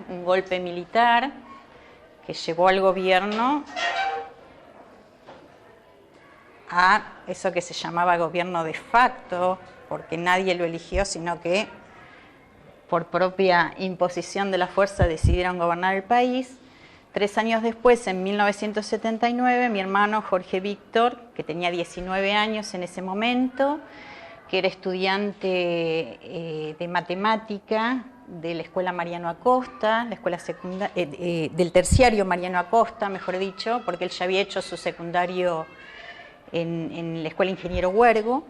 un golpe militar que llevó al gobierno a eso que se llamaba gobierno de facto, porque nadie lo eligió, sino que por propia imposición de la fuerza decidieron gobernar el país. 3 años después, en 1979, mi hermano Jorge Víctor, que tenía 19 años en ese momento, que era estudiante de matemática de la Escuela Mariano Acosta, la escuela del terciario Mariano Acosta, mejor dicho, porque él ya había hecho su secundario en la Escuela Ingeniero Huergo,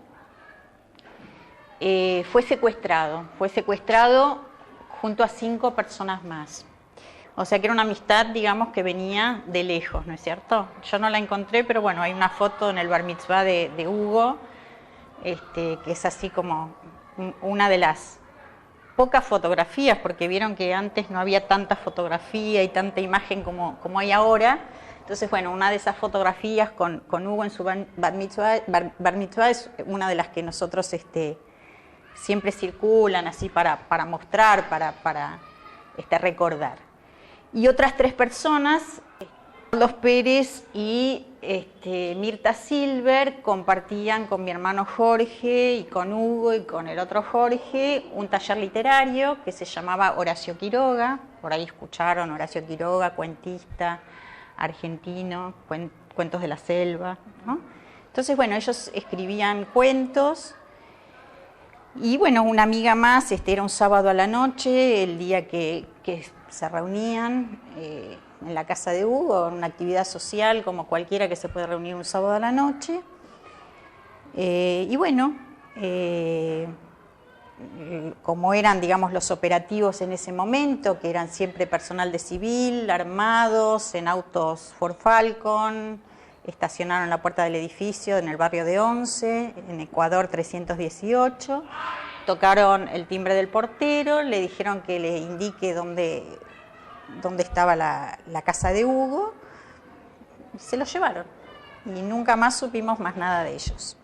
fue secuestrado junto a 5 personas más. O sea que era una amistad, digamos, que venía de lejos, ¿no es cierto? Yo no la encontré, pero bueno, hay una foto en el bar mitzvah de Hugo, que es así como una de las pocas fotografías, porque vieron que antes no había tanta fotografía y tanta imagen como hay ahora. Entonces, bueno, una de esas fotografías con Hugo en su bar mitzvah es una de las que nosotros siempre circulan así para mostrar, para recordar. Y otras 3 personas, Carlos Pérez y Mirta Silver, compartían con mi hermano Jorge y con Hugo y con el otro Jorge un taller literario que se llamaba Horacio Quiroga. Por ahí escucharon Horacio Quiroga, cuentista argentino, cuentos de la selva, ¿no? Entonces, bueno, ellos escribían cuentos. Y bueno, una amiga más, era un sábado a la noche, el día que se reunían en la casa de Hugo, una actividad social como cualquiera que se puede reunir un sábado a la noche. Y bueno, como eran, digamos, los operativos en ese momento, que eran siempre personal de civil, armados, en autos Ford Falcon, estacionaron en la puerta del edificio en el barrio de Once, en Ecuador 318, tocaron el timbre del portero, le dijeron que le indique dónde estaba la casa de Hugo, y se lo llevaron, y nunca más supimos más nada de ellos.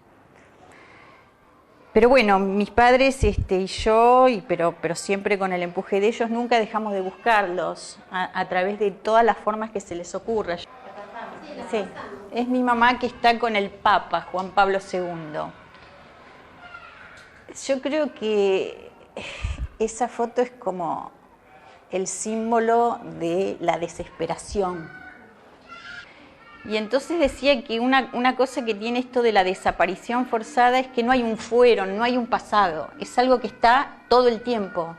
Pero bueno, mis padres y yo, pero siempre con el empuje de ellos, nunca dejamos de buscarlos a través de todas las formas que se les ocurra. Sí, es mi mamá que está con el Papa, Juan Pablo II. Yo creo que esa foto es como el símbolo de la desesperación. Y entonces decía que una cosa que tiene esto de la desaparición forzada es que no hay un fueron, no hay un pasado, es algo que está todo el tiempo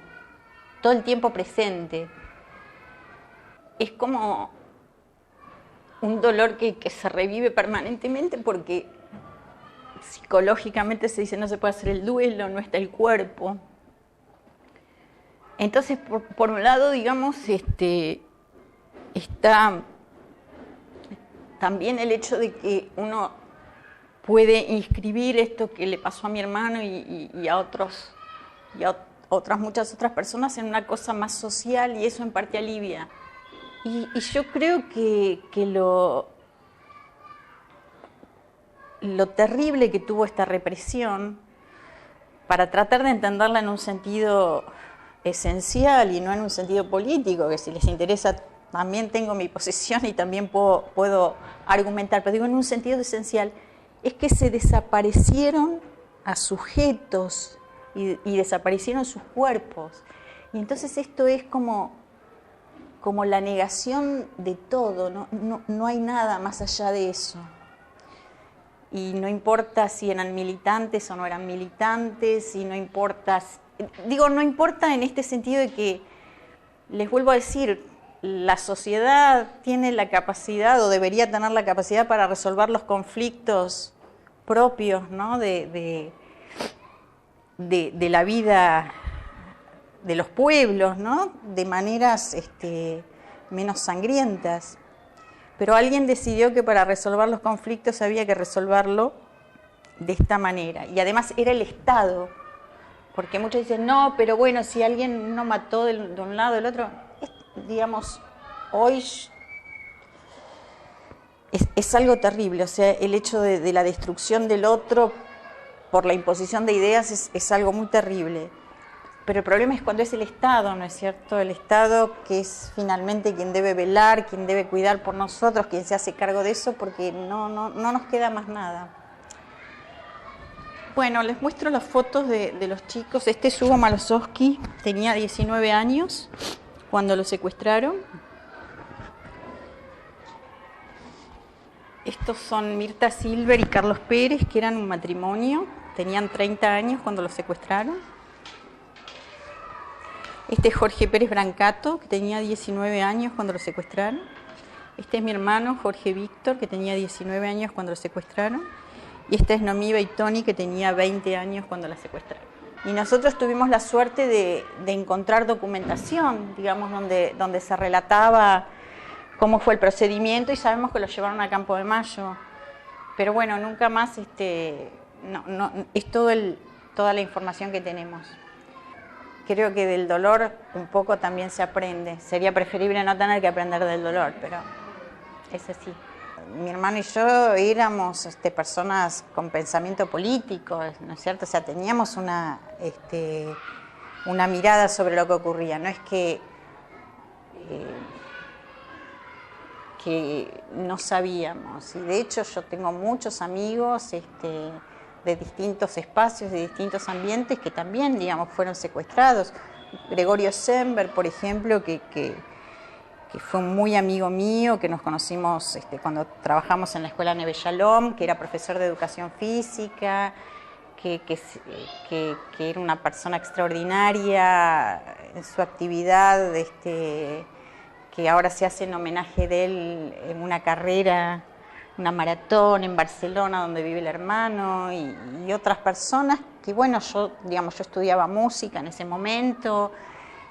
presente. Es como un dolor que se revive permanentemente porque psicológicamente se dice no se puede hacer el duelo, no está el cuerpo. Entonces, por un lado, digamos, está también el hecho de que uno puede inscribir esto que le pasó a mi hermano y a muchas otras personas en una cosa más social, y eso en parte alivia. Y yo creo que lo terrible que tuvo esta represión, para tratar de entenderla en un sentido esencial y no en un sentido político, que si les interesa también tengo mi posición y también puedo argumentar, pero digo en un sentido esencial, es que se desaparecieron a sujetos y desaparecieron sus cuerpos. Y entonces esto es como la negación de todo, no hay nada más allá de eso. Y no importa si eran militantes o no eran militantes, y no importa en este sentido de que, les vuelvo a decir, la sociedad tiene la capacidad, o debería tener la capacidad, para resolver los conflictos propios, ¿no? de la vida de los pueblos, ¿no? De maneras menos sangrientas. Pero alguien decidió que para resolver los conflictos había que resolverlo de esta manera. Y además era el Estado, porque muchos dicen, no, pero bueno, si alguien no mató de un lado o del otro, digamos, hoy es algo terrible. O sea, el hecho de la destrucción del otro por la imposición de ideas es algo muy terrible. Pero el problema es cuando es el Estado, ¿no es cierto? El Estado que es finalmente quien debe velar, quien debe cuidar por nosotros, quien se hace cargo de eso, porque no nos queda más nada. Bueno, les muestro las fotos de los chicos. Este es Hugo Malosowski, tenía 19 años cuando lo secuestraron. Estos son Mirta Silver y Carlos Pérez, que eran un matrimonio, tenían 30 años cuando lo secuestraron. Este es Jorge Pérez Brancato, que tenía 19 años cuando lo secuestraron. Este es mi hermano Jorge Víctor, que tenía 19 años cuando lo secuestraron. Y esta es Noemí Beitoni, que tenía 20 años cuando la secuestraron. Y nosotros tuvimos la suerte de encontrar documentación, digamos, donde se relataba cómo fue el procedimiento, y sabemos que lo llevaron a Campo de Mayo. Pero bueno, nunca más, es toda la información que tenemos. Creo que del dolor un poco también se aprende. Sería preferible no tener que aprender del dolor, pero es así. Mi hermano y yo éramos personas con pensamiento político, ¿no es cierto? O sea, teníamos una mirada sobre lo que ocurría. No es que no sabíamos. Y de hecho yo tengo muchos amigos de distintos espacios, de distintos ambientes, que también, digamos, fueron secuestrados. Gregorio Sember, por ejemplo, que fue un muy amigo mío, que nos conocimos cuando trabajamos en la Escuela Neve Shalom, que era profesor de educación física, que era una persona extraordinaria en su actividad, que ahora se hace en homenaje de él en una carrera, una maratón en Barcelona donde vive el hermano, y otras personas que, bueno, yo estudiaba música en ese momento,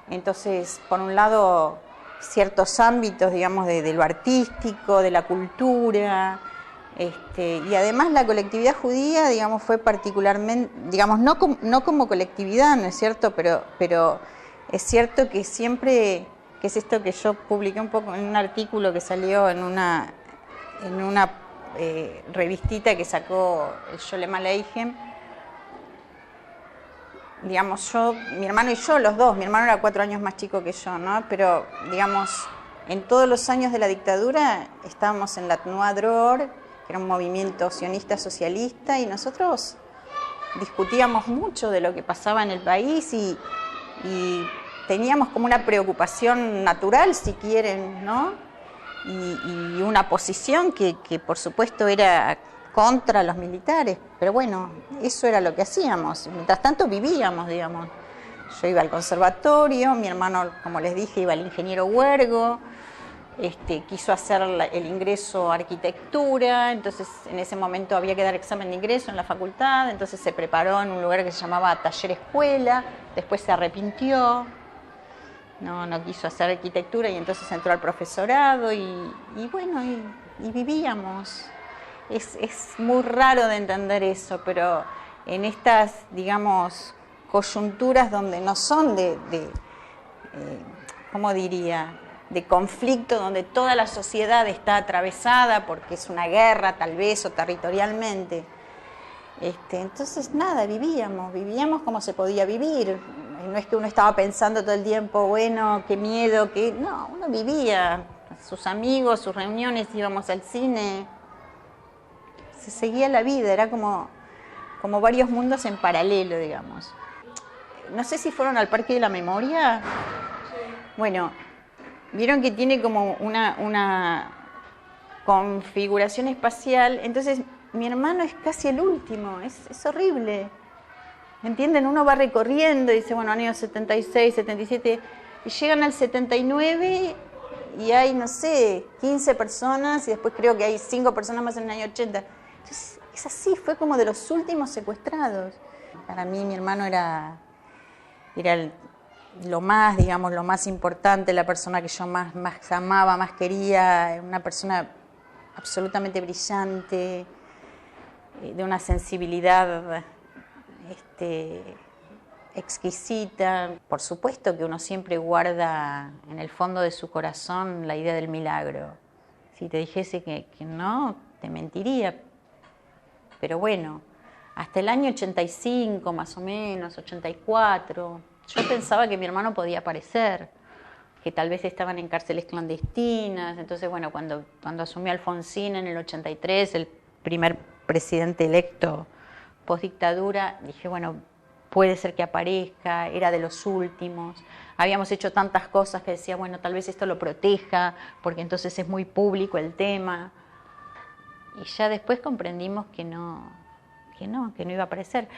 entonces, por un lado, ciertos ámbitos, digamos, de lo artístico, de la cultura, y además la colectividad judía, digamos, fue particularmente, digamos, no como colectividad, ¿no es cierto?, pero es cierto que siempre, que es esto que yo publiqué un poco en un artículo que salió en una revistita que sacó el Sholem Aleichem. Digamos, mi hermano y yo, los dos, mi hermano era 4 años más chico que yo, ¿no? Pero, digamos, en todos los años de la dictadura estábamos en la Tnuá Dror, que era un movimiento sionista socialista, y nosotros discutíamos mucho de lo que pasaba en el país y teníamos como una preocupación natural, si quieren, ¿no? Y una posición que por supuesto era contra los militares, pero bueno, eso era lo que hacíamos. Mientras tanto vivíamos, digamos. Yo iba al conservatorio, mi hermano, como les dije, iba al ingeniero Huergo, quiso hacer el ingreso a arquitectura, entonces en ese momento había que dar examen de ingreso en la facultad, entonces se preparó en un lugar que se llamaba Taller Escuela, después se arrepintió. No quiso hacer arquitectura y entonces entró al profesorado y vivíamos. Es muy raro de entender eso, pero en estas, digamos, coyunturas donde no son ¿cómo diría?, de conflicto, donde toda la sociedad está atravesada porque es una guerra tal vez o territorialmente. Entonces nada, vivíamos como se podía vivir. No es que uno estaba pensando todo el tiempo, bueno, qué miedo, no, uno vivía, sus amigos, sus reuniones, íbamos al cine, se seguía la vida, era como varios mundos en paralelo, digamos. No sé si fueron al Parque de la Memoria. Bueno, vieron que tiene como una configuración espacial, entonces mi hermano es casi el último, es horrible. ¿Entienden? Uno va recorriendo y dice, bueno, años 76, 77, y llegan al 79 y hay, no sé, 15 personas, y después creo que hay 5 personas más en el año 80. Entonces, es así, fue como de los últimos secuestrados. Para mí, mi hermano era lo más, digamos, lo más importante, la persona que yo más amaba, más quería, una persona absolutamente brillante, de una sensibilidad exquisita. Por supuesto que uno siempre guarda en el fondo de su corazón la idea del milagro. Si te dijese que no, te mentiría. Pero bueno, hasta el año 85 más o menos, 84, Yo pensaba que mi hermano podía aparecer, que tal vez estaban en cárceles clandestinas. Entonces, bueno, cuando asumió Alfonsín en el 83, el primer presidente electo postdictadura, dije, bueno, puede ser que aparezca, era de los últimos. Habíamos hecho tantas cosas que decía, bueno, tal vez esto lo proteja, porque entonces es muy público el tema. Y ya después comprendimos que no iba a aparecer.